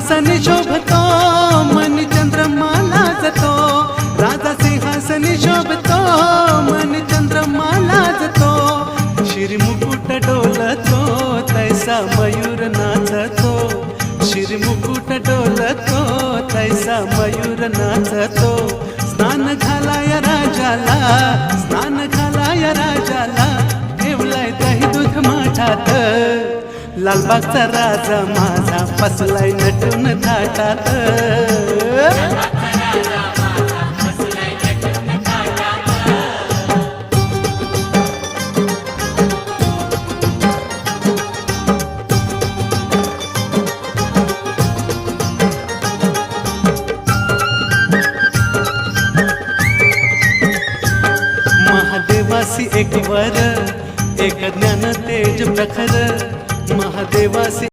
सिंहासनी शोभतो मन चंद्रमा लाजतो, राजा सिंहासनी शोभतो मन चंद्रमा लाजतो, शिरमुकुट डोलतो तैसा मयूर नाचतो, शिरमुकुट डोलतो तैसा मयूर नाचतो, स्नान घालाया राजाला, स्नान घालाया राजाला, ठेवलाय दही दूध माठात, लालबागचा राजा माझा बसलाय नटून थाटात. महादेवासी एक वर एक ज्ञान तेज प्रखर, महादेवासी